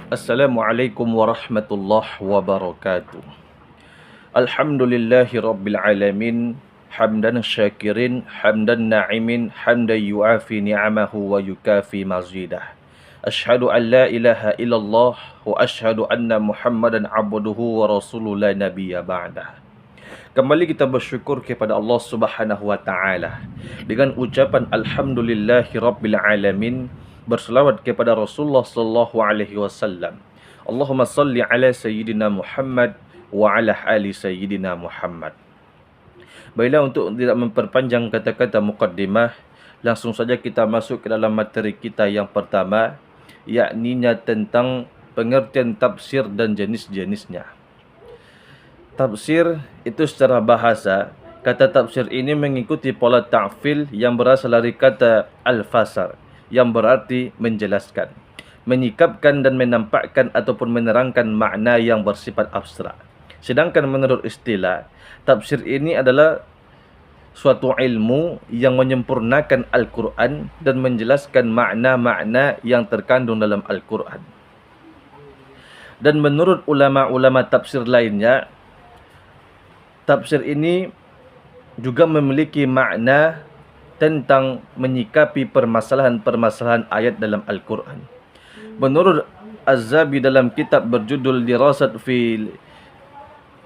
Assalamualaikum warahmatullahi wabarakatuh. Alhamdulillahi rabbil alamin. Hamdan syakirin, hamdan na'imin, hamdan yu'afi ni'amahu wa yukafi mazidah. Ashhadu an la ilaha illallah wa ashhadu anna Muhammadan abduhu wa rasuluhu la nabiyya ba'dah. Kembali kita bersyukur kepada Allah Subhanahu wa taala dengan ucapan alhamdulillahi rabbil alamin, berselawat kepada Rasulullah sallallahu alaihi wasallam. Allahumma salli ala sayyidina Muhammad wa ala ali sayyidina Muhammad. Baiklah, untuk tidak memperpanjang kata-kata muqaddimah, langsung saja kita masuk ke dalam materi kita yang pertama, yakninya tentang pengertian tafsir dan jenis-jenisnya. Tafsir itu secara bahasa, kata tafsir ini mengikuti pola ta'fil yang berasal dari kata al-fasar, yang berarti menjelaskan, menyikapkan dan menampakkan ataupun menerangkan makna yang bersifat abstrak. Sedangkan menurut istilah, tafsir ini adalah suatu ilmu yang menyempurnakan Al-Quran dan menjelaskan makna-makna yang terkandung dalam Al-Quran. Dan menurut ulama-ulama tafsir lainnya, tafsir ini juga memiliki makna tentang menyikapi permasalahan-permasalahan ayat dalam Al-Quran. Menurut Az-Zabi dalam kitab berjudul Dirasat fi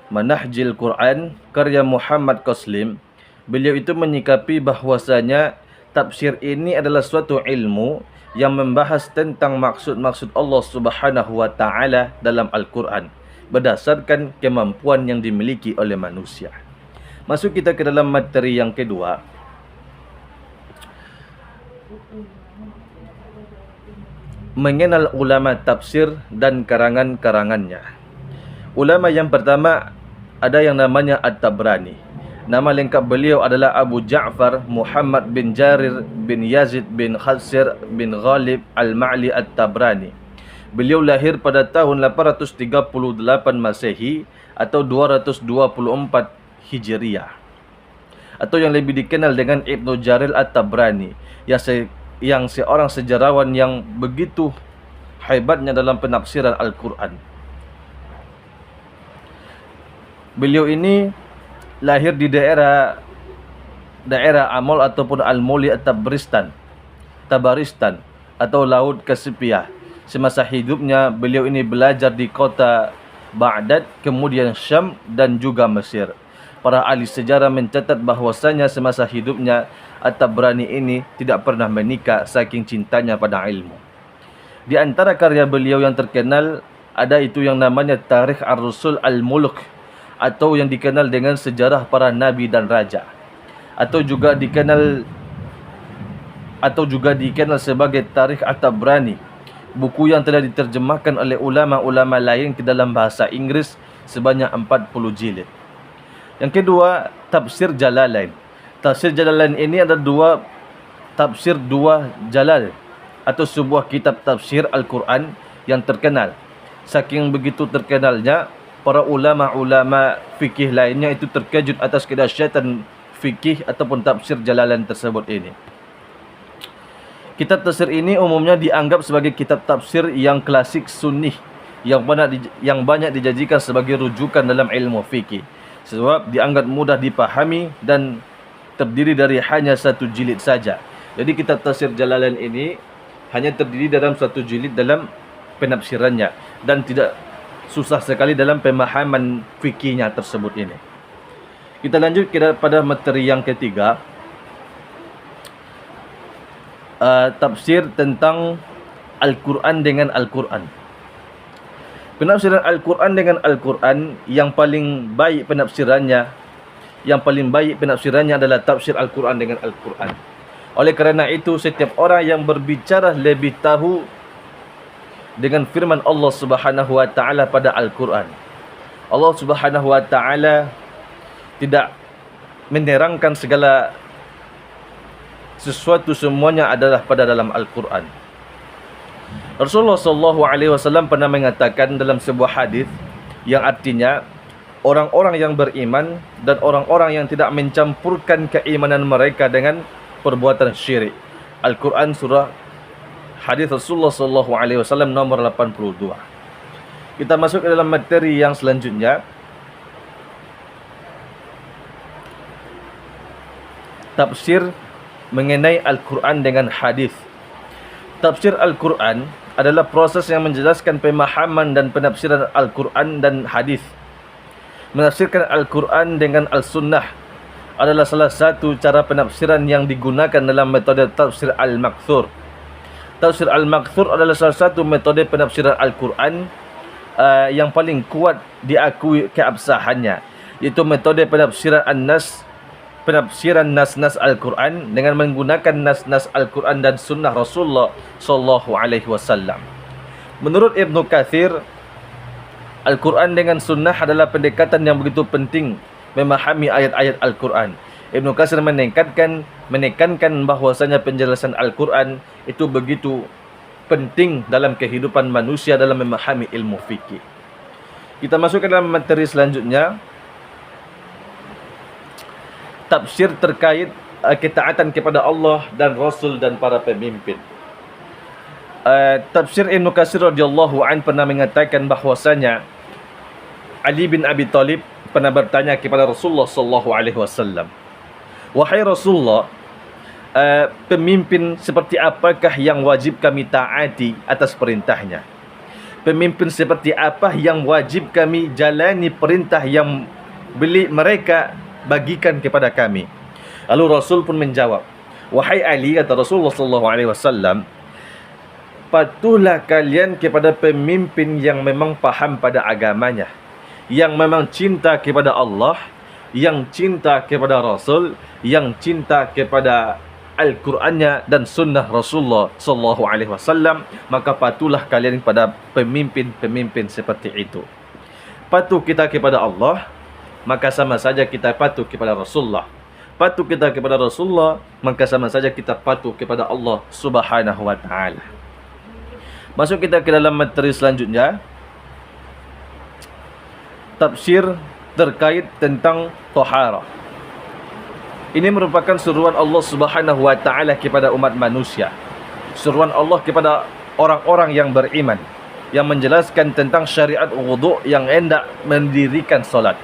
Manahjil Quran, karya Muhammad Qaslim, beliau itu menyikapi bahwasanya tafsir ini adalah suatu ilmu yang membahas tentang maksud-maksud Allah Subhanahu wa taala dalam Al-Quran berdasarkan kemampuan yang dimiliki oleh manusia. Masuk kita ke dalam materi yang kedua. Mengenal ulama tafsir dan karangan-karangannya. Ulama yang pertama ada yang namanya At-Tabrani. Nama lengkap beliau adalah Abu Ja'far Muhammad bin Jarir bin Yazid bin Khatsir bin Ghalib Al-Ma'li At-Tabrani. Beliau lahir pada tahun 838 Masehi atau 224 Hijriah, atau yang lebih dikenal dengan Ibnu Jarir At-Tabrani, yang seorang sejarawan yang begitu hebatnya dalam penafsiran Al-Quran. Beliau ini lahir di daerah Amol ataupun Al-Muli At-Tabaristan atau Laut Kasipiyah. Semasa hidupnya beliau ini belajar di kota Baghdad, kemudian Syam dan juga Mesir. Para ahli sejarah mencatat bahwasanya semasa hidupnya At-Tabrani ini tidak pernah menikah saking cintanya pada ilmu. Di antara karya beliau yang terkenal ada itu yang namanya Tarikh Ar-Rusul Al-Muluk, atau yang dikenal dengan sejarah para nabi dan raja, atau juga dikenal sebagai Tarikh At-Tabrani, buku yang telah diterjemahkan oleh ulama-ulama lain ke dalam bahasa Inggris sebanyak 40 jilid. Yang kedua, Tafsir Jalalain. Tafsir Jalalain ini ada tafsir dua jalal, atau sebuah kitab tafsir Al-Quran yang terkenal. Saking begitu terkenalnya, para ulama-ulama fikih lainnya itu terkejut atas kedahsyatan fikih ataupun tafsir Jalalain tersebut ini. Kitab tafsir ini umumnya dianggap sebagai kitab tafsir yang klasik sunni, yang banyak dijadikan sebagai rujukan dalam ilmu fikih, sebab dianggap mudah dipahami dan terdiri dari hanya satu jilid saja. Jadi kitab tafsir Jalalain ini hanya terdiri dalam satu jilid dalam penafsirannya, dan tidak susah sekali dalam pemahaman fikihnya tersebut ini. Kita lanjut pada materi yang ketiga, tafsir tentang Al-Quran dengan Al-Quran. Penafsiran Al-Quran dengan Al-Quran yang paling baik penafsirannya adalah tafsir Al-Quran dengan Al-Quran. Oleh kerana itu, setiap orang yang berbicara lebih tahu dengan firman Allah Subhanahu wa taala pada Al-Quran. Allah Subhanahu wa taala tidak menerangkan segala sesuatu, semuanya adalah pada dalam Al-Quran. Rasulullah SAW pernah mengatakan dalam sebuah hadis yang artinya, orang-orang yang beriman dan orang-orang yang tidak mencampurkan keimanan mereka dengan perbuatan syirik. Al-Quran surah hadis Rasulullah SAW nomor 82. Kita masuk ke dalam materi yang selanjutnya. Tafsir mengenai Al-Quran dengan hadis. Tafsir Al-Quran adalah proses yang menjelaskan pemahaman dan penafsiran Al-Quran dan hadis. Menafsirkan Al-Quran dengan Al-Sunnah adalah salah satu cara penafsiran yang digunakan dalam metode tafsir Al-Makthur. Tafsir Al-Makthur adalah salah satu metode penafsiran Al-Quran yang paling kuat diakui keabsahannya, iaitu metode penafsiran An-Nas, penafsiran nas-nas Al-Quran dengan menggunakan nas-nas Al-Quran dan sunnah Rasulullah sallallahu alaihi wasallam. Menurut Ibnu Katsir, Al-Quran dengan sunnah adalah pendekatan yang begitu penting memahami ayat-ayat Al-Quran. Ibnu Katsir menekankan bahwasanya penjelasan Al-Quran itu begitu penting dalam kehidupan manusia dalam memahami ilmu fikih. Kita masuk ke dalam materi selanjutnya. Tafsir terkait ketaatan kepada Allah dan Rasul dan para pemimpin. Tafsir Ibnu Katsir radhiyallahu an pernah mengatakan bahwasanya Ali bin Abi Thalib pernah bertanya kepada Rasulullah sallallahu alaihi wasallam, "Wahai Rasulullah, pemimpin seperti apakah yang wajib kami taati atas perintahnya? Pemimpin seperti apa yang wajib kami jalani perintah yang mereka bagikan kepada kami?" Lalu Rasul pun menjawab, "Wahai Ali," kata Rasulullah sallallahu alaihi wasallam, "patuhlah kalian kepada pemimpin yang memang faham pada agamanya, yang memang cinta kepada Allah, yang cinta kepada Rasul, yang cinta kepada Al-Qur'annya dan sunnah Rasulullah sallallahu alaihi wasallam, maka patuhlah kalian kepada pemimpin-pemimpin seperti itu." Patuh kita kepada Allah, maka sama saja kita patuh kepada Rasulullah. Patuh kita kepada Rasulullah, maka sama saja kita patuh kepada Allah Subhanahu wa taala. Masuk kita ke dalam materi selanjutnya. Tafsir terkait tentang taharah. Ini merupakan seruan Allah Subhanahu wa taala kepada umat manusia. Seruan Allah kepada orang-orang yang beriman, yang menjelaskan tentang syariat wudu yang hendak mendirikan solat.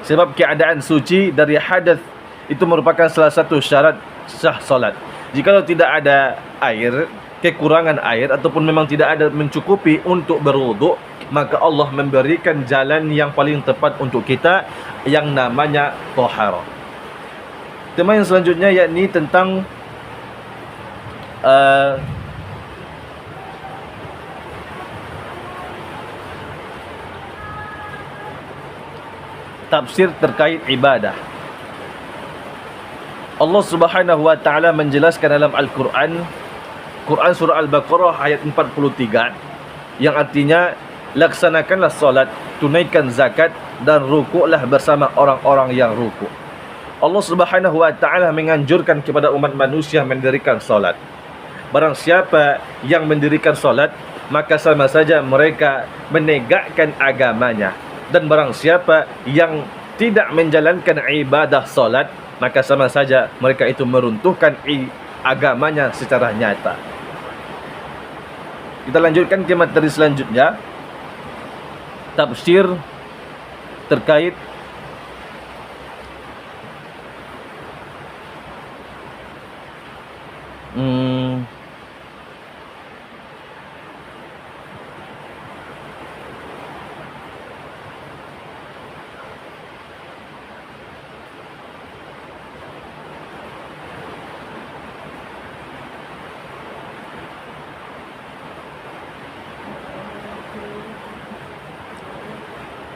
Sebab keadaan suci dari hadas itu merupakan salah satu syarat sah solat. Jika tidak ada air, kekurangan air ataupun memang tidak ada mencukupi untuk berwudu, maka Allah memberikan jalan yang paling tepat untuk kita yang namanya taharah. Tema yang selanjutnya yakni tentang tafsir terkait ibadah. Allah Subhanahu wa taala menjelaskan dalam Al-Quran, Quran surah Al-Baqarah ayat 43, yang artinya, laksanakanlah solat, tunaikan zakat dan rukuklah bersama orang-orang yang rukuk. Allah Subhanahu wa taala menganjurkan kepada umat manusia mendirikan solat. Barang siapa yang mendirikan solat, maka sama saja mereka menegakkan agamanya. Dan barang siapa yang tidak menjalankan ibadah solat, maka sama saja mereka itu meruntuhkan agamanya secara nyata. Kita lanjutkan ke materi selanjutnya. Tafsir terkait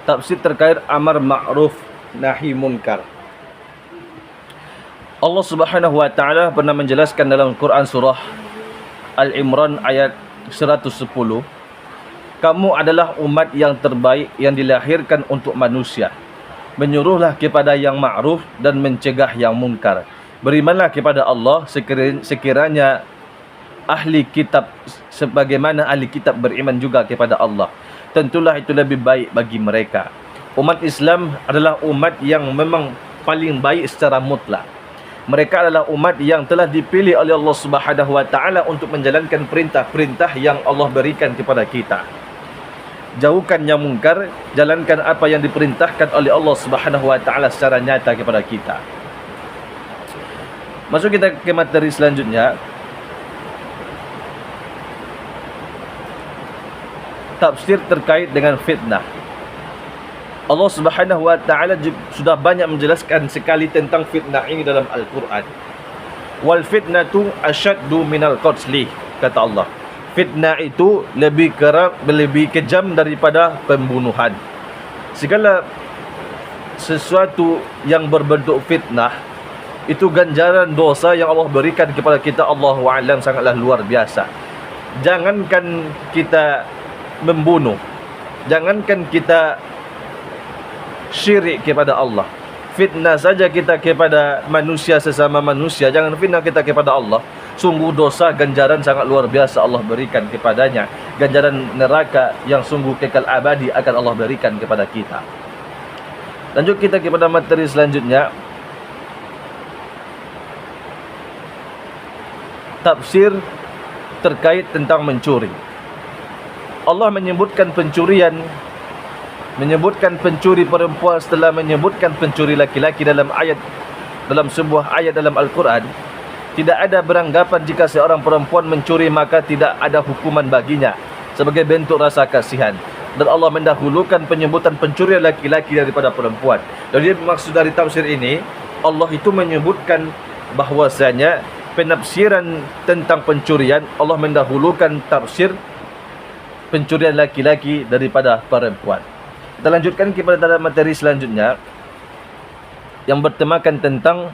tafsir terkait amar ma'ruf nahi munkar. Allah Subhanahu wa taala pernah menjelaskan dalam Quran surah Al-Imran ayat 110, "Kamu adalah umat yang terbaik yang dilahirkan untuk manusia. Menyuruhlah kepada yang ma'ruf dan mencegah yang munkar. Berimanlah kepada Allah sekiranya ahli kitab sebagaimana ahli kitab beriman juga kepada Allah. Tentulah itu lebih baik bagi mereka." Umat Islam adalah umat yang memang paling baik secara mutlak. Mereka adalah umat yang telah dipilih oleh Allah Subhanahu wa taala untuk menjalankan perintah-perintah yang Allah berikan kepada kita. jauhkan yang mungkar, jalankan apa yang diperintahkan oleh Allah Subhanahu wa taala secara nyata kepada kita. Masuk kita ke materi selanjutnya. Tafsir terkait dengan fitnah. Allah Subhanahu wa taala sudah banyak menjelaskan sekali tentang fitnah ini dalam Al-Quran. Wal fitnatu asyaddu minal qatli, kata Allah. Fitnah itu lebih kejam daripada pembunuhan. Segala sesuatu yang berbentuk fitnah, itu ganjaran dosa yang Allah berikan kepada kita, Allahu a'lam, sangatlah luar biasa. Jangankan kita membunuh, jangankan kita syirik kepada Allah, fitnah saja kita kepada manusia sesama manusia, jangan fitnah kita kepada Allah. Sungguh dosa ganjaran sangat luar biasa Allah berikan kepadanya. Ganjaran neraka yang sungguh kekal abadi akan Allah berikan kepada kita. Lanjut kita kepada materi selanjutnya. Tafsir terkait tentang mencuri. Allah menyebutkan pencurian, menyebutkan pencuri perempuan setelah menyebutkan pencuri laki-laki dalam sebuah ayat dalam Al-Quran. Tidak ada beranggapan jika seorang perempuan mencuri maka tidak ada hukuman baginya sebagai bentuk rasa kasihan. Dan Allah mendahulukan penyebutan pencurian laki-laki daripada perempuan. Jadi maksud dari tafsir ini, Allah itu menyebutkan bahwasanya penafsiran tentang pencurian, Allah mendahulukan tafsir pencurian laki-laki daripada perempuan. Kita lanjutkan kepada materi selanjutnya yang bertemakan tentang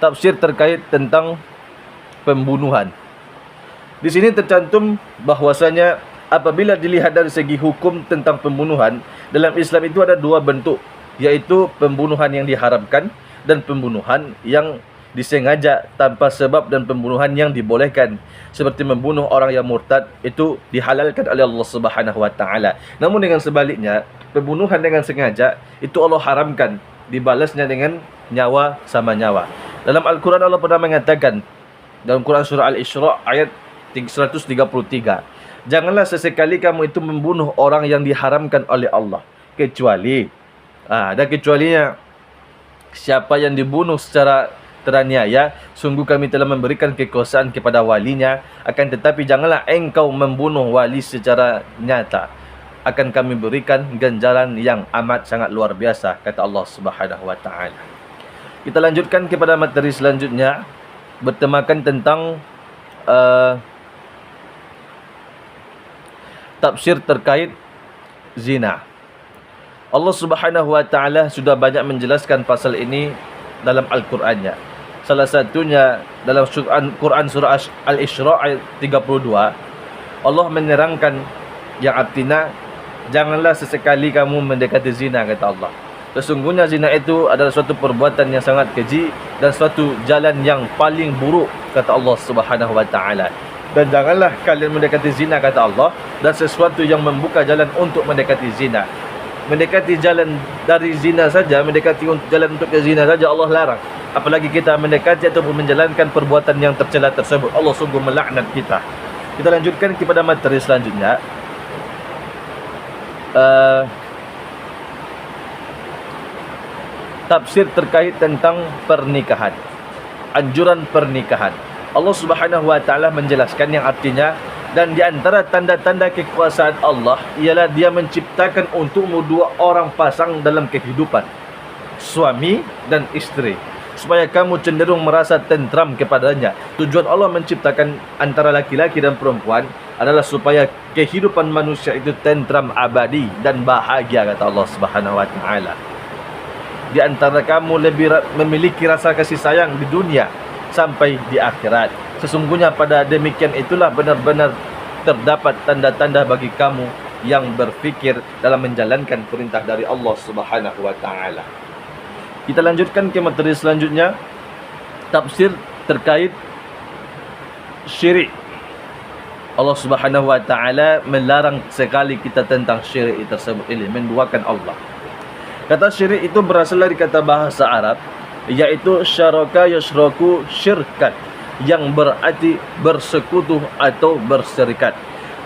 tafsir terkait tentang pembunuhan. Di sini tercantum bahwasanya apabila dilihat dari segi hukum tentang pembunuhan, dalam Islam itu ada dua bentuk, yaitu pembunuhan yang diharamkan dan pembunuhan yang disengaja tanpa sebab, dan pembunuhan yang dibolehkan seperti membunuh orang yang murtad itu dihalalkan oleh Allah Subhanahu wa taala. Namun dengan sebaliknya, pembunuhan dengan sengaja itu Allah haramkan, dibalasnya dengan nyawa sama nyawa. Dalam Al-Quran Allah pernah mengatakan dalam Quran surah Al-Isra ayat 133, janganlah sesekali kamu itu membunuh orang yang diharamkan oleh Allah, kecuali ada kecualinya, siapa yang dibunuh secara teraniaya, sungguh kami telah memberikan kekuasaan kepada walinya, akan tetapi janganlah engkau membunuh wali secara nyata, akan kami berikan ganjaran yang amat sangat luar biasa, kata Allah Subhanahu wa taala. Kita lanjutkan kepada materi selanjutnya, bertemakan tentang tafsir terkait zina. Allah Subhanahu wa taala sudah banyak menjelaskan pasal ini dalam Al-Qur'annya. Salah satunya dalam Quran surah Al-Isra ayat 32, Allah menerangkan yang artinya janganlah sesekali kamu mendekati zina, kata Allah. Sesungguhnya zina itu adalah suatu perbuatan yang sangat keji dan suatu jalan yang paling buruk, kata Allah Subhanahu wa taala. Dan janganlah kalian mendekati zina, kata Allah, dan sesuatu yang membuka jalan untuk mendekati zina. Mendekati jalan dari zina saja, mendekati jalan untuk ke zina saja Allah larang. Apalagi kita mendekati ataupun menjalankan perbuatan yang tercela tersebut. Allah sungguh melaknat kita. Kita lanjutkan kepada materi selanjutnya. Tafsir terkait tentang pernikahan, anjuran pernikahan. Allah Subhanahu wa taala menjelaskan yang artinya, dan di antara tanda-tanda kekuasaan Allah ialah Dia menciptakan untukmu dua orang pasang dalam kehidupan, suami dan istri, supaya kamu cenderung merasa tentram kepadanya. Tujuan Allah menciptakan antara laki-laki dan perempuan adalah supaya kehidupan manusia itu tentram, abadi dan bahagia, kata Allah Subhanahu wa taala. Di antara kamu lebih memiliki rasa kasih sayang di dunia sampai di akhirat. Sesungguhnya pada demikian itulah benar-benar terdapat tanda-tanda bagi kamu yang berfikir dalam menjalankan perintah dari Allah Subhanahu wa taala. Kita lanjutkan ke materi selanjutnya, tafsir terkait syirik. Allah Subhanahu wa taala melarang sekali kita tentang syirik tersebut, ini menduakan Allah. Kata syirik itu berasal dari kata bahasa Arab, yaitu syaraka yashraku syirkan, yang berarti bersekutu atau berserikat.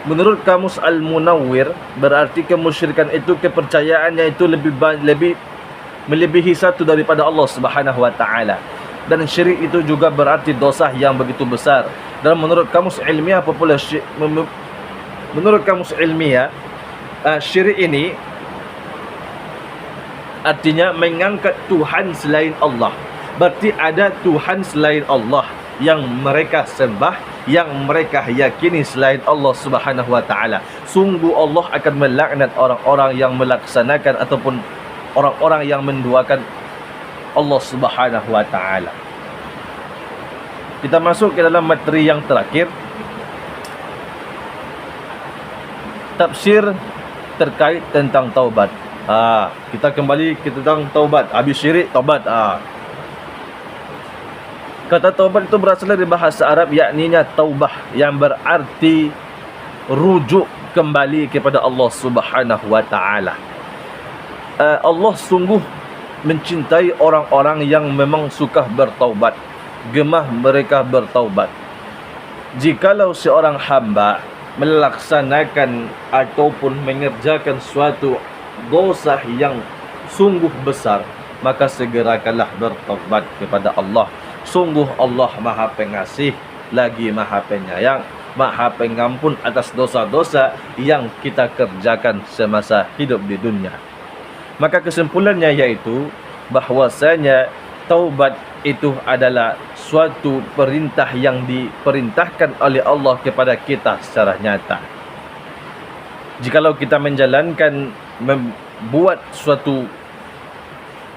Menurut Kamus Al-Munawwir, berarti kemusyrikan itu kepercayaannya itu lebih melebihi satu daripada Allah Subhanahu wa taala. Dan syirik itu juga berarti dosa yang begitu besar. Dan menurut Kamus Ilmiah syirik ini artinya mengangkat Tuhan selain Allah. Berarti ada Tuhan selain Allah yang mereka sembah, yang mereka yakini selain Allah Subhanahu wa taala. Sungguh Allah akan melaknat orang-orang yang melaksanakan ataupun orang-orang yang menduakan Allah Subhanahu wa taala. Kita masuk ke dalam materi yang terakhir. Tafsir terkait tentang taubat. Kita kembali ke tentang taubat. Habis syirik, taubat. Kata taubat itu berasal dari bahasa Arab, yakninya taubah, yang berarti rujuk kembali kepada Allah Subhanahu wa taala. Allah sungguh mencintai orang-orang yang memang suka bertaubat, gemah mereka bertaubat. Jikalau seorang hamba melaksanakan ataupun mengerjakan suatu dosa yang sungguh besar, maka segerakanlah bertaubat kepada Allah. Sungguh Allah Maha Pengasih lagi Maha Penyayang, Maha Pengampun atas dosa-dosa yang kita kerjakan semasa hidup di dunia. Maka kesimpulannya yaitu bahwasanya taubat itu adalah suatu perintah yang diperintahkan oleh Allah kepada kita secara nyata. Jikalau kita membuat suatu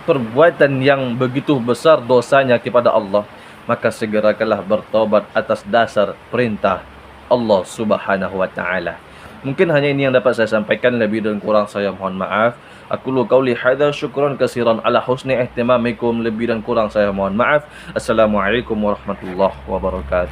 perbuatan yang begitu besar dosanya kepada Allah, maka segerakanlah bertaubat atas dasar perintah Allah Subhanahu wa taala. Mungkin hanya ini yang dapat saya sampaikan, lebih dan kurang saya mohon maaf. Aku lu qauli hadza, syukran katsiran ala husni ihtimamikum. Lebih dan kurang saya mohon maaf. Assalamualaikum warahmatullahi wabarakatuh.